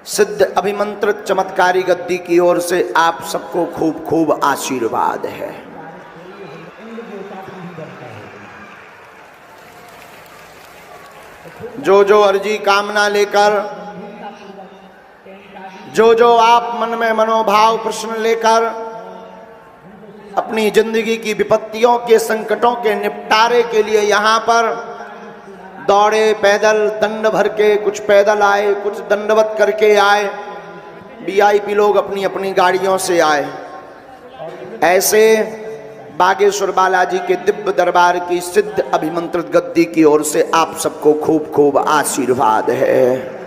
सिद्ध अभिमंत्रित चमत्कारी गद्दी की ओर से आप सबको खूब खूब आशीर्वाद है। जो जो अर्जी कामना लेकर, जो जो आप मन में मनोभाव प्रश्न लेकर अपनी जिंदगी की विपत्तियों के संकटों के निपटारे के लिए यहाँ पर दौड़े, पैदल दंड भर के, कुछ पैदल आए, कुछ दंडवत करके आए, वीआईपी लोग अपनी अपनी गाड़ियों से आए, ऐसे बागेश्वर बालाजी के दिव्य दरबार की सिद्ध अभिमंत्रित गद्दी की ओर से आप सबको खूब खूब आशीर्वाद है।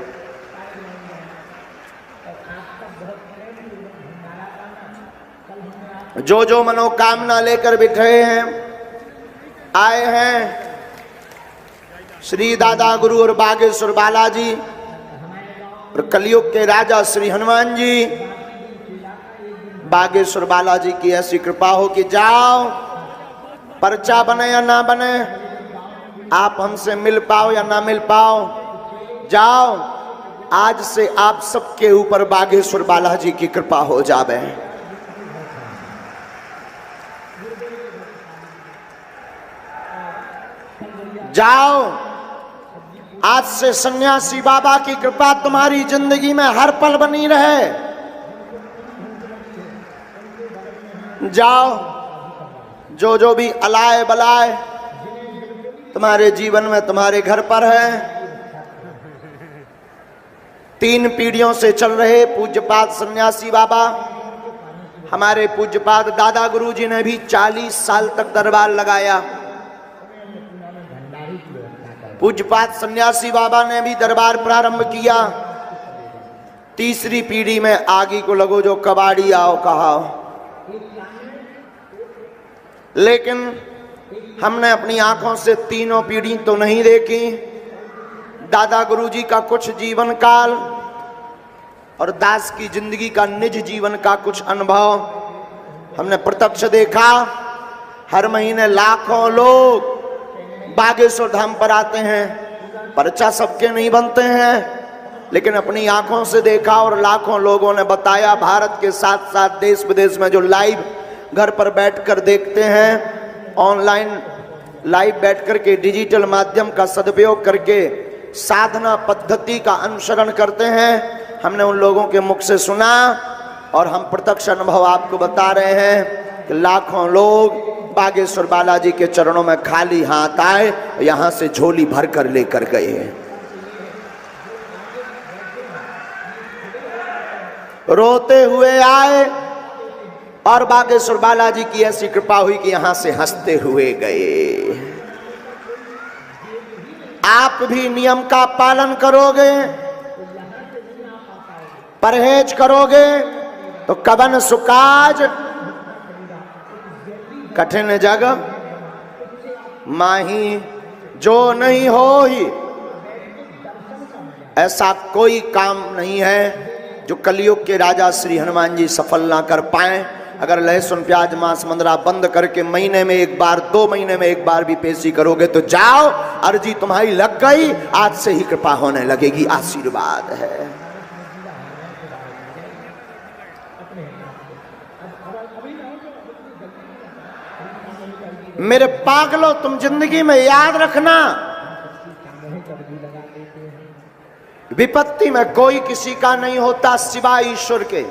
जो जो मनोकामना लेकर बैठे हैं, आए हैं, श्री दादा गुरु और बागेश्वर बालाजी और कलयुग के राजा श्री हनुमान जी, बागेश्वर बालाजी की ऐसी कृपा हो कि जाओ, पर्चा बने या ना बने, आप हमसे मिल पाओ या ना मिल पाओ, जाओ, आज से आप सबके ऊपर बागेश्वर बालाजी की कृपा हो जावे। जाओ, आज से सन्यासी बाबा की कृपा तुम्हारी जिंदगी में हर पल बनी रहे। जाओ, जो जो भी अलाए बलाए तुम्हारे जीवन में तुम्हारे घर पर है, 3 पीढ़ियों से चल रहे पूज्यपाद सन्यासी बाबा, हमारे पूज्यपाद दादा गुरु जी ने भी 40 साल तक दरबार लगाया। पूज्यपाद सन्यासी बाबा ने भी दरबार प्रारंभ किया। 3री पीढ़ी में आगे को लगो जो कबाड़ी आओ कहा, लेकिन हमने अपनी आंखों से 3 पीढ़ी तो नहीं देखी। दादा गुरुजी का कुछ जीवन काल और दास की जिंदगी का निज जीवन का कुछ अनुभव हमने प्रत्यक्ष देखा। हर महीने लाखों लोग बागेश्वर धाम पर आते हैं, पर्चा सबके नहीं बनते हैं, लेकिन अपनी आंखों से देखा और लाखों लोगों ने बताया। भारत के साथ साथ देश विदेश में जो लाइव घर पर बैठकर देखते हैं, ऑनलाइन लाइव बैठकर के डिजिटल माध्यम का सदुपयोग करके साधना पद्धति का अनुसरण करते हैं, हमने उन लोगों के मुख से सुना और हम प्रत्यक्ष अनुभव आपको बता रहे हैं कि लाखों लोग बागेश्वर बालाजी के चरणों में खाली हाथ आए, यहां से झोली भर कर लेकर गए हैं। रोते हुए आए और बागेश्वर बालाजी की ऐसी कृपा हुई कि यहां से हंसते हुए गए। आप भी नियम का पालन करोगे, परहेज करोगे तो कबन सुकाज कठिन जग माही जो नहीं हो ही। ऐसा कोई काम नहीं है जो कलयुग के राजा श्री हनुमान जी सफल ना कर पाए। अगर लहसुन प्याज मांस मंदरा बंद करके महीने में एक बार, 2 महीने में एक बार भी पेशी करोगे तो जाओ, अर्जी तुम्हारी लग गई, आज से ही कृपा होने लगेगी। आशीर्वाद है। मेरे पागलों, तुम जिंदगी में याद रखना, विपत्ति में कोई किसी का नहीं होता सिवाय ईश्वर के।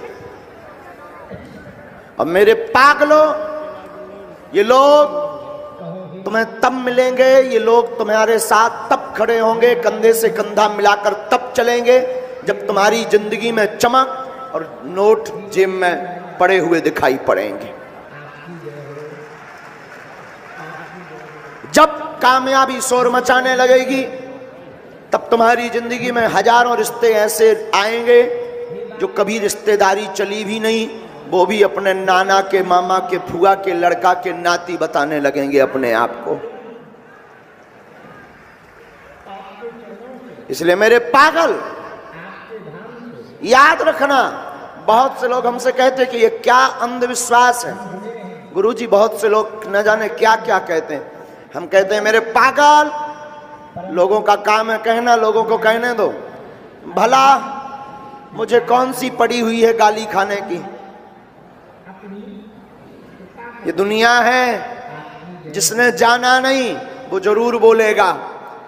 और मेरे पागलों, ये लोग तुम्हें तब मिलेंगे, ये लोग तुम्हारे साथ तब खड़े होंगे, कंधे से कंधा मिलाकर तब चलेंगे जब तुम्हारी जिंदगी में चमक और नोट जेब में पड़े हुए दिखाई पड़ेंगे। जब कामयाबी शोर मचाने लगेगी तब तुम्हारी जिंदगी में हजारों रिश्ते ऐसे आएंगे जो कभी रिश्तेदारी चली भी नहीं, वो भी अपने नाना के, मामा के, फुआ के लड़का के नाती बताने लगेंगे अपने आप को। इसलिए मेरे पागल, याद रखना। बहुत से लोग हमसे कहते कि ये क्या अंधविश्वास है गुरुजी, बहुत से लोग न जाने क्या क्या कहते हैं। हम कहते हैं मेरे पागल, लोगों का काम है कहना, लोगों को कहने दो। भला मुझे कौन सी पड़ी हुई है गाली खाने की। ये दुनिया है, जिसने जाना नहीं वो जरूर बोलेगा,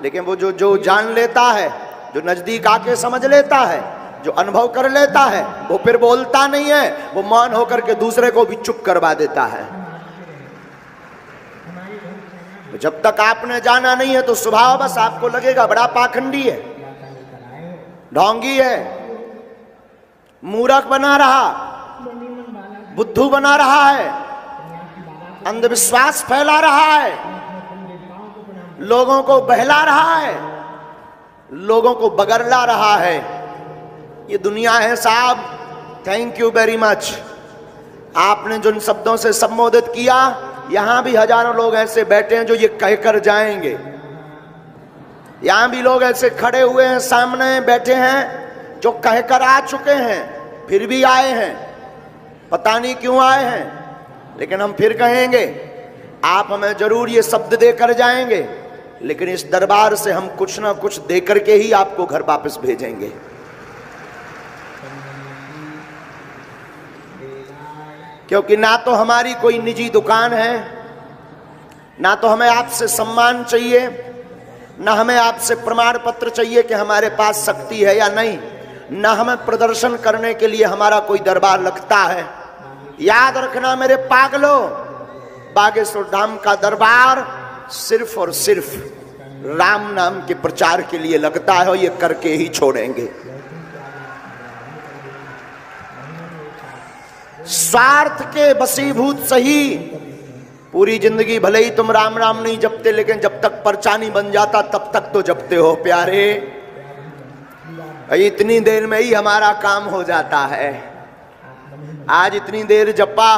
लेकिन वो जो जान लेता है, जो नजदीक आके समझ लेता है, जो अनुभव कर लेता है, वो फिर बोलता नहीं है, वो मौन होकर के दूसरे को भी चुप करवा देता है। जब तक आपने जाना नहीं है तो स्वभाव बस आपको लगेगा बड़ा पाखंडी है, ढोंगी है, मूर्ख बना रहा, बुद्धू बना रहा है, अंधविश्वास फैला रहा है, लोगों को बहला रहा है, लोगों को बगरला रहा है। ये दुनिया है साहब। Thank you very much. आपने जिन शब्दों से संबोधित किया, यहां भी हजारों लोग ऐसे बैठे हैं जो ये कहकर जाएंगे। यहां भी लोग ऐसे खड़े हुए हैं, सामने बैठे हैं, जो कहकर आ चुके हैं, फिर भी आए हैं। पता नहीं क्यों आए हैं, लेकिन हम फिर कहेंगे, आप हमें जरूर ये शब्द देकर जाएंगे, लेकिन इस दरबार से हम कुछ ना कुछ देकर के ही आपको घर वापस भेजेंगे। क्योंकि ना तो हमारी कोई निजी दुकान है, ना तो हमें आपसे सम्मान चाहिए, ना हमें आपसे प्रमाण पत्र चाहिए कि हमारे पास शक्ति है या नहीं, ना हमें प्रदर्शन करने के लिए हमारा कोई दरबार लगता है। याद रखना मेरे पागलों, बागेश्वर धाम का दरबार सिर्फ और सिर्फ राम नाम के प्रचार के लिए लगता है, और ये करके ही छोड़ेंगे। स्वार्थ के वशीभूत सही, पूरी जिंदगी भले ही तुम राम राम नहीं जपते, लेकिन जब तक पर्चा नहीं बन जाता तब तक तो जपते हो प्यारे। इतनी देर में ही हमारा काम हो जाता है। आज इतनी देर जपा,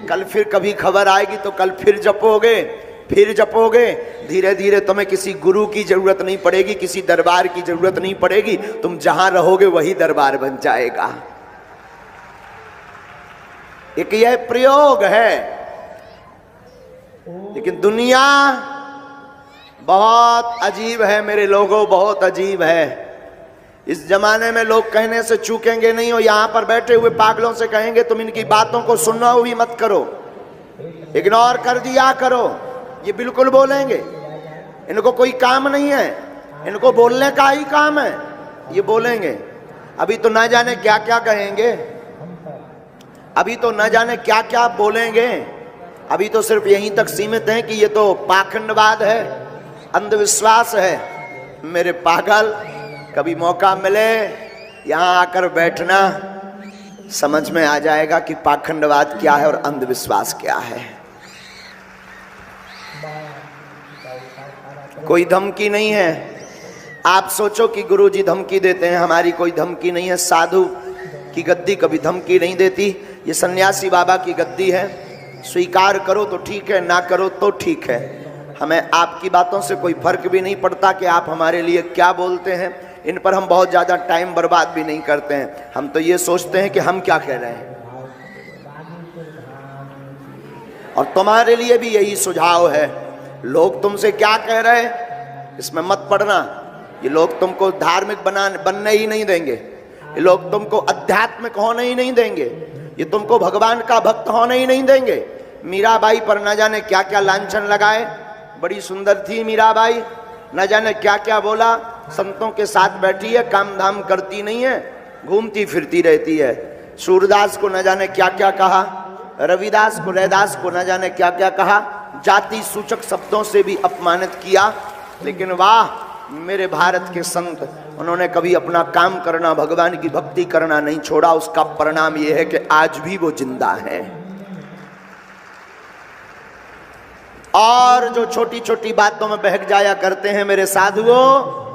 कल फिर कभी खबर आएगी तो कल फिर जपोगे, फिर जपोगे। धीरे धीरे तुम्हें किसी गुरु की जरूरत नहीं पड़ेगी, किसी दरबार की जरूरत नहीं पड़ेगी, तुम जहां रहोगे वही दरबार बन जाएगा। एक यह प्रयोग है। लेकिन दुनिया बहुत अजीब है मेरे लोगों, बहुत अजीब है। इस जमाने में लोग कहने से चूकेंगे नहीं, और यहां पर बैठे हुए पागलों से कहेंगे तुम इनकी बातों को सुनना भी मत करो, इग्नोर कर दिया करो। ये बिल्कुल बोलेंगे, इनको कोई काम नहीं है, इनको बोलने का ही काम है, ये बोलेंगे। अभी तो ना जाने क्या क्या कहेंगे, अभी तो न जाने क्या क्या बोलेंगे। अभी तो सिर्फ यहीं तक सीमित है कि ये तो पाखंडवाद है, अंधविश्वास है। मेरे पागल, कभी मौका मिले यहां आकर बैठना, समझ में आ जाएगा कि पाखंडवाद क्या है और अंधविश्वास क्या है। कोई धमकी नहीं है। आप सोचो कि गुरुजी धमकी देते हैं, हमारी कोई धमकी नहीं है। साधु की गद्दी कभी धमकी नहीं देती, ये सन्यासी बाबा की गद्दी है। स्वीकार करो तो ठीक है, ना करो तो ठीक है। हमें आपकी बातों से कोई फर्क भी नहीं पड़ता कि आप हमारे लिए क्या बोलते हैं। इन पर हम बहुत ज़्यादा टाइम बर्बाद भी नहीं करते हैं। हम तो ये सोचते हैं कि हम क्या कह रहे हैं। और तुम्हारे लिए भी यही सुझाव है, लोग तुमसे क्या कह रहे हैं इसमें मत पड़ना। ये लोग तुमको धार्मिक बनने ही नहीं देंगे, ये लोग तुमको आध्यात्मिक होने ही नहीं देंगे, ये तुमको भगवान का भक्त होने ही नहीं देंगे। मीराबाई पर न जाने क्या क्या लांछन लगाए, बड़ी सुंदर थी मीराबाई, न जाने क्या क्या बोला। संतों के साथ बैठी है, काम धाम करती नहीं है, घूमती फिरती रहती है। सूरदास को न जाने क्या क्या कहा, रविदास को, रैदास को न जाने क्या क्या कहा, जाति सूचक शब्दों से भी अपमानित किया। लेकिन वाह मेरे भारत के संत, उन्होंने कभी अपना काम करना, भगवान की भक्ति करना नहीं छोड़ा। उसका परिणाम यह है कि आज भी वो जिंदा है। और जो छोटी छोटी बातों में बहक जाया करते हैं मेरे साधुओं,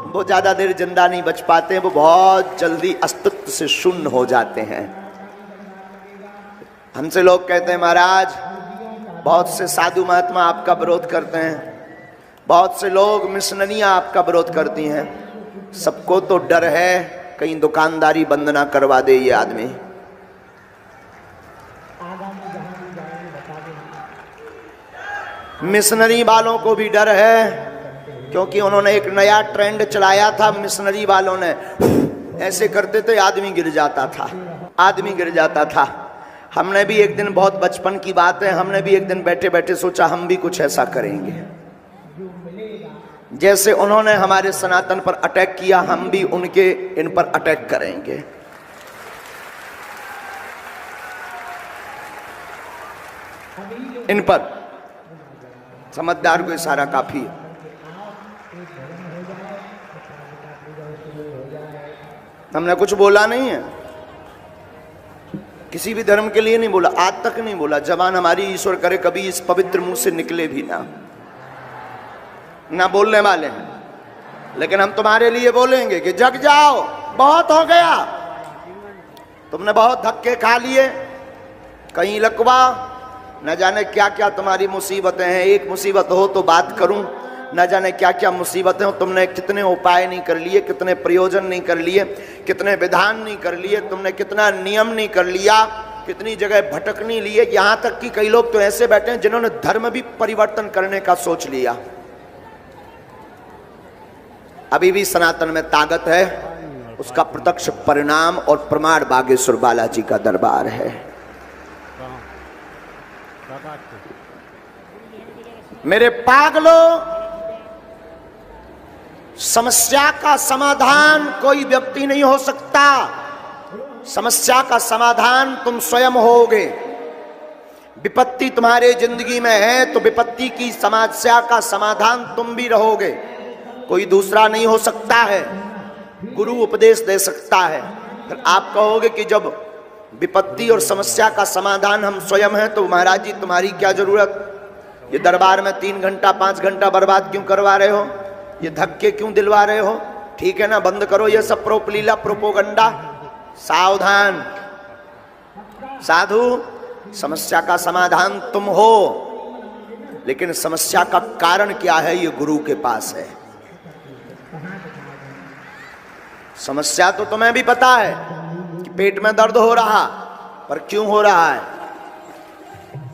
वो ज्यादा देर जिंदा नहीं बच पाते हैं, वो बहुत जल्दी अस्तित्व से शून्य हो जाते हैं। हमसे लोग कहते हैं महाराज बहुत से साधु महात्मा आपका विरोध करते हैं, बहुत से लोग मिशनरियां आपका विरोध करती हैं। सबको तो डर है कहीं दुकानदारी बंद ना करवा दे ये आदमी। मिशनरी वालों को भी डर है, क्योंकि उन्होंने एक नया ट्रेंड चलाया था। मिशनरी वालों ने ऐसे करते थे आदमी गिर जाता था, आदमी गिर जाता था। हमने भी एक दिन, बहुत बचपन की बात है, हमने भी एक दिन बैठे बैठे सोचा हम भी कुछ ऐसा करेंगे, जैसे उन्होंने हमारे सनातन पर अटैक किया हम भी उनके इन पर अटैक करेंगे। इन पर समझदार को इशारा काफी है। हमने कुछ बोला नहीं है, किसी भी धर्म के लिए नहीं बोला, आज तक नहीं बोला। जबान हमारी ईश्वर करे कभी इस पवित्र मुंह से निकले भी ना बोलने वाले हैं, लेकिन हम तुम्हारे लिए बोलेंगे कि जग जाओ, बहुत हो गया, तुमने बहुत धक्के खा लिए, कहीं लकवा, न जाने क्या क्या तुम्हारी मुसीबतें हैं। एक मुसीबत हो तो बात करूं, न जाने क्या क्या मुसीबतें हो। तुमने कितने उपाय नहीं कर लिए, कितने प्रयोजन नहीं कर लिए, कितने विधान नहीं कर लिए, तुमने कितना नियम नहीं कर लिया, कितनी जगह भटक नहीं लिए। यहाँ तक कि कई लोग तो ऐसे बैठे हैं जिन्होंने धर्म भी परिवर्तन करने का सोच लिया। अभी भी सनातन में ताकत है, उसका प्रत्यक्ष परिणाम और प्रमाण बागेश्वर बालाजी का दरबार है। मेरे पागलों, समस्या का समाधान कोई व्यक्ति नहीं हो सकता, समस्या का समाधान तुम स्वयं होगे। विपत्ति तुम्हारे जिंदगी में है तो विपत्ति की समस्या का समाधान तुम भी रहोगे, कोई दूसरा नहीं हो सकता है। गुरु उपदेश दे सकता है। फिर आप कहोगे कि जब विपत्ति और समस्या का समाधान हम स्वयं हैं तो महाराज जी तुम्हारी क्या जरूरत, ये दरबार में 3 घंटा 5 घंटा बर्बाद क्यों करवा रहे हो, ये धक्के क्यों दिलवा रहे हो? ठीक है ना, बंद करो ये सब प्रोपलीला प्रोपोगंडा। सावधान साधु, समस्या का समाधान तुम हो, लेकिन समस्या का कारण क्या है ये गुरु के पास है। समस्या तो तुम्हें भी पता है कि पेट में दर्द हो रहा, पर क्यों हो रहा है,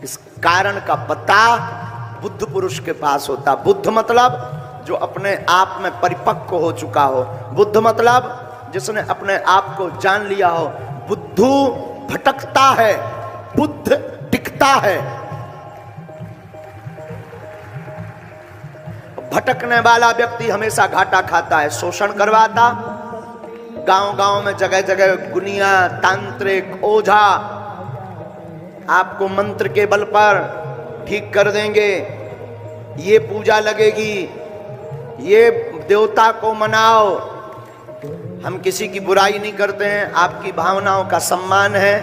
इस कारण का पता बुद्ध पुरुष के पास होता। बुद्ध मतलब जो अपने आप में परिपक्व हो चुका हो, बुद्ध मतलब जिसने अपने आप को जान लिया हो। बुद्धू भटकता है, बुद्ध टिकता है। भटकने वाला व्यक्ति हमेशा घाटा खाता है, शोषण करवाता। गांव-गांव में जगह जगह गुनिया, तांत्रिक, ओझा आपको मंत्र के बल पर ठीक कर देंगे, ये पूजा लगेगी, ये देवता को मनाओ। हम किसी की बुराई नहीं करते हैं, आपकी भावनाओं का सम्मान है,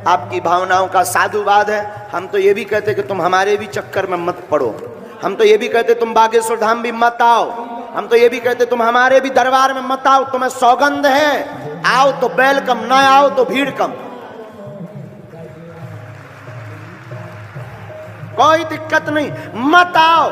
आपकी भावनाओं का साधुवाद है। हम तो ये भी कहते कि तुम हमारे भी चक्कर में मत पड़ो, हम तो ये भी कहते तुम बागेश्वर धाम भी मत आओ, हम तो ये भी कहते तुम हमारे भी दरबार में मत आओ, तुम्हें सौगंध है, आओ तो वेलकम, ना आओ तो भीड़ कम, कोई दिक्कत नहीं, मत आओ।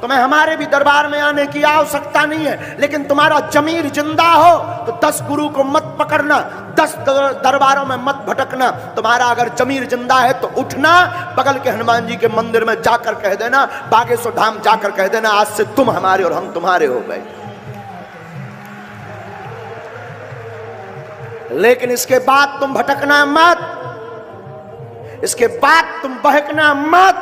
तुम्हें हमारे भी दरबार में आने की आवश्यकता नहीं है, लेकिन तुम्हारा जमीर जिंदा हो तो 10 गुरु को मत पकड़ना, 10 दरबारों में मत भटकना। तुम्हारा अगर जमीर जिंदा है तो उठना, बगल के हनुमान जी के मंदिर में जाकर कह देना, बागेश्वर धाम जाकर कह देना, आज से तुम हमारे और हम तुम्हारे हो गए। लेकिन इसके बाद तुम भटकना मत, इसके बाद तुम बहकना मत।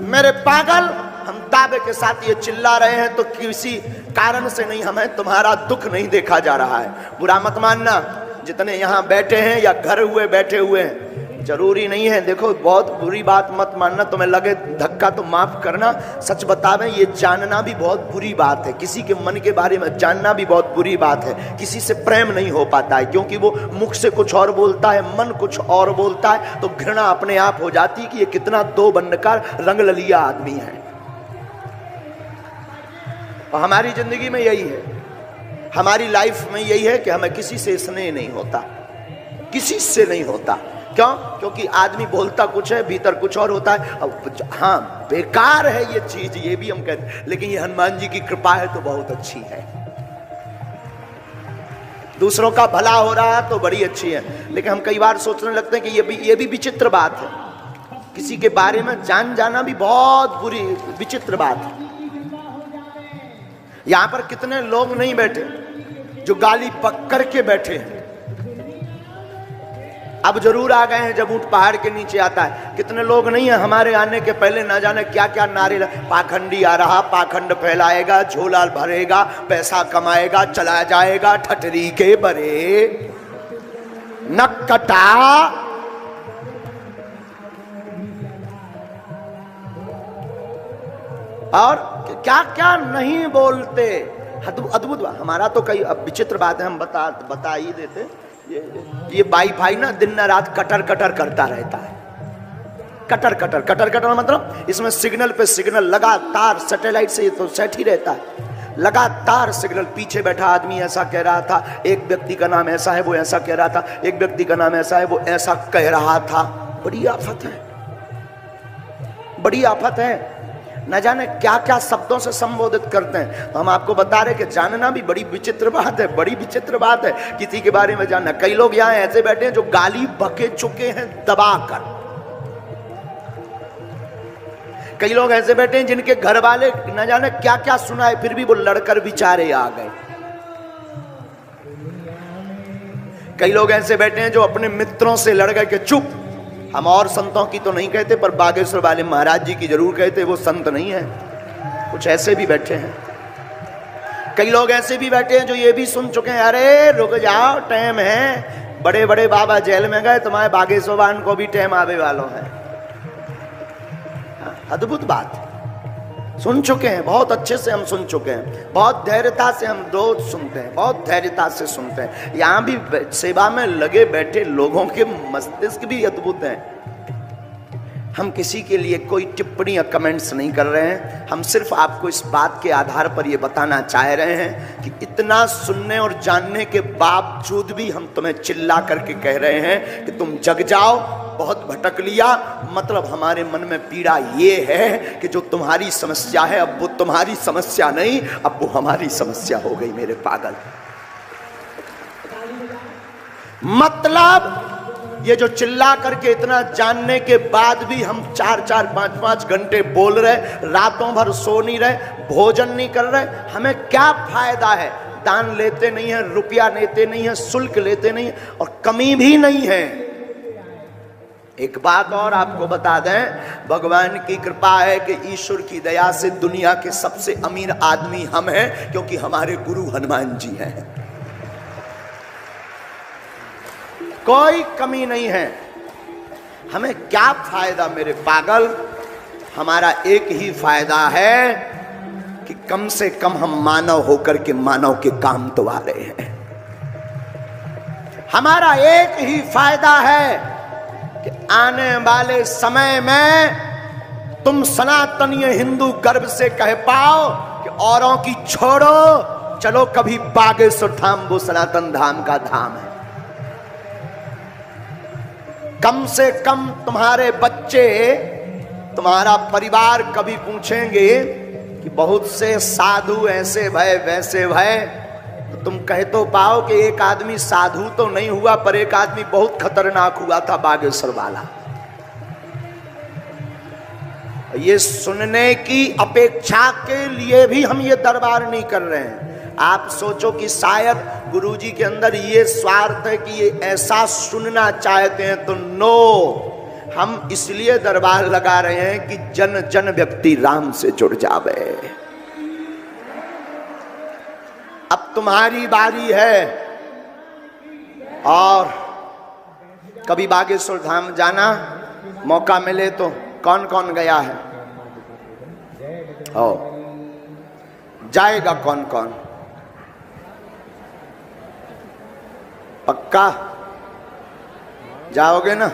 मेरे पागल, हम दावे के साथ ये चिल्ला रहे हैं तो किसी कारण से नहीं, हमें तुम्हारा दुख नहीं देखा जा रहा है। बुरा मत मानना, जितने यहाँ बैठे हैं या घर हुए बैठे हुए हैं, जरूरी नहीं है। देखो, बहुत बुरी बात मत मानना, तुम्हें लगे धक्का तो माफ करना। सच बतावें, ये जानना भी बहुत बुरी बात है, किसी के मन के बारे में जानना भी बहुत बुरी बात है। किसी से प्रेम नहीं हो पाता है, क्योंकि वो मुख से कुछ और बोलता है, मन कुछ और बोलता है, तो घृणा अपने आप हो जाती है कि ये कितना दो बंडकार रंग ललिया आदमी है। और हमारी जिंदगी में यही है, हमारी लाइफ में यही है कि हमें किसी से स्नेह नहीं होता, किसी से नहीं होता। क्यों? क्योंकि आदमी बोलता कुछ है, भीतर कुछ और होता है। हाँ, बेकार है ये चीज, ये भी हम कहते हैं, लेकिन ये हनुमान जी की कृपा है तो बहुत अच्छी है। दूसरों का भला हो रहा है तो बड़ी अच्छी है, लेकिन हम कई बार सोचने लगते हैं कि ये भी विचित्र बात है। किसी के बारे में जान जाना भी बहुत बुरी विचित्र बात है। यहां पर कितने लोग नहीं बैठे जो गाली पक करके बैठे हैं। अब जरूर आ गए हैं जब ऊंट पहाड़ के नीचे आता है। कितने लोग नहीं है हमारे आने के पहले ना जाने क्या क्या नारे, पाखंडी आ रहा, पाखंड फैलाएगा, झोला भरेगा, पैसा कमाएगा, चला जाएगा, ठटरी के बरे नक कटा। और क्या क्या नहीं बोलते, अद्भुत। हमारा तो कई अब विचित्र बात है, हम बता ही देते। ये वाईफाई ना दिन न रात कटर कटर करता रहता है। कटर कटर कटर कटर मतलब इसमें सिग्नल पे सिग्नल लगातार, सैटेलाइट से ये तो सेट ही रहता है, लगातार सिग्नल। पीछे बैठा आदमी ऐसा कह रहा था, एक व्यक्ति का नाम ऐसा है, वो ऐसा कह रहा था, एक व्यक्ति का नाम ऐसा है, वो ऐसा कह रहा था। बड़ी आफत है, बड़ी आफत है। न जाने क्या क्या शब्दों से संबोधित करते हैं। तो हम आपको बता रहे कि जानना भी बड़ी विचित्र बात है, बड़ी विचित्र बात है किसी के बारे में जानना। कई लोग यहाँ ऐसे बैठे हैं जो गाली बके चुके हैं दबाकर। कई लोग ऐसे बैठे हैं जिनके घर वाले न जाने क्या क्या सुना है, फिर भी वो लड़कर बेचारे आ गए। कई लोग ऐसे बैठे हैं जो अपने मित्रों से लड़ गए कि चुप, हम और संतों की तो नहीं कहते, पर बागेश्वर वाले महाराज जी की जरूर कहते, वो संत नहीं है। कुछ ऐसे भी बैठे हैं। कई लोग ऐसे भी बैठे हैं जो ये भी सुन चुके हैं, अरे रुक जाओ टाइम है, बड़े बड़े बाबा जेल में गए, तुम्हारे बागेश्वर को भी टाइम आवे वालों है। अद्भुत बात सुन चुके हैं, बहुत अच्छे से हम सुन चुके हैं, बहुत धैर्यता से हम रोज सुनते हैं, बहुत धैर्यता से सुनते हैं। यहाँ भी सेवा में लगे बैठे लोगों के मस्तिष्क भी अद्भुत हैं। हम किसी के लिए कोई टिप्पणी या कमेंट्स नहीं कर रहे हैं, हम सिर्फ आपको इस बात के आधार पर यह बताना चाह रहे हैं कि इतना सुनने और जानने के बावजूद भी हम तुम्हें चिल्ला करके कह रहे हैं कि तुम जग जाओ, बहुत भटक लिया। मतलब हमारे मन में पीड़ा ये है कि जो तुम्हारी समस्या है अब वो तुम्हारी समस्या नहीं, अब वो हमारी समस्या हो गई मेरे पागल। मतलब ये जो चिल्ला करके इतना जानने के बाद भी हम 4-4, 5-5 घंटे बोल रहे, रातों भर सो नहीं रहे, भोजन नहीं कर रहे, हमें क्या फायदा है? दान लेते नहीं है, रुपया लेते नहीं है, शुल्क लेते नहीं है और कमी भी नहीं है। एक बात और आपको बता दें, भगवान की कृपा है कि ईश्वर की दया से दुनिया के सबसे अमीर आदमी हम हैं, क्योंकि हमारे गुरु हनुमान जी हैं। कोई कमी नहीं है। हमें क्या फायदा मेरे पागल? हमारा एक ही फायदा है कि कम से कम हम मानव होकर के मानव के काम तो आ रहे हैं। हमारा एक ही फायदा है कि आने वाले समय में तुम सनातनीय हिंदू गर्व से कह पाओ कि औरों की छोड़ो, चलो कभी बागेश्वर धाम वो सनातन धाम का धाम है। कम से कम तुम्हारे बच्चे, तुम्हारा परिवार कभी पूछेंगे कि बहुत से साधु ऐसे भय वैसे भय, तो तुम कह तो पाओ कि एक आदमी साधु तो नहीं हुआ, पर एक आदमी बहुत खतरनाक हुआ था, बागेश्वर वाला। ये सुनने की अपेक्षा के लिए भी हम ये दरबार नहीं कर रहे हैं। आप सोचो कि शायद गुरुजी के अंदर ये स्वार्थ है कि ये ऐसा सुनना चाहते हैं, तो नो, हम इसलिए दरबार लगा रहे हैं कि जन जन व्यक्ति राम से जुड़ जावे। अब तुम्हारी बारी है, और कभी बागेश्वर धाम जाना मौका मिले तो कौन कौन गया है? ओ जाएगा कौन कौन? पक्का जाओगे ना?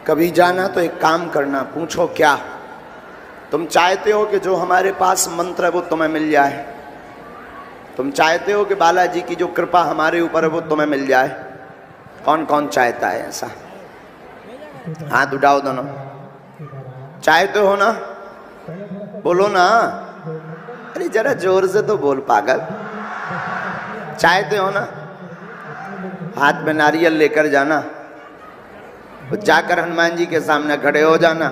कभी जाना तो एक काम करना, पूछो क्या तुम चाहते हो कि जो हमारे पास मंत्र है वो तुम्हें मिल जाए? तुम चाहते हो कि बालाजी की जो कृपा हमारे ऊपर है वो तुम्हें मिल जाए? कौन कौन चाहता है ऐसा? हाथ उठाओ दोनों। चाहते हो ना? बोलो ना। अरे जरा जोर से तो बोल पागल। चाहते हो ना? हाथ में नारियल लेकर जाना, जाकर हनुमान जी के सामने खड़े हो जाना,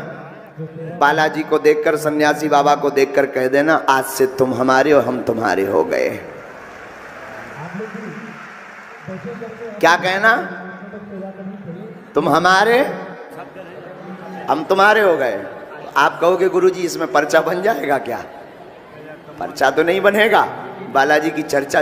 बालाजी को देखकर, सन्यासी बाबा को देखकर कह देना आज से तुम हमारे और हम तुम्हारे हो गए। क्या कहना? तुम हमारे, हम तुम्हारे हो गए। आप कहोगे गुरुजी इसमें पर्चा बन जाएगा क्या? पर्चा तो नहीं बनेगा, बालाजी की चर्चा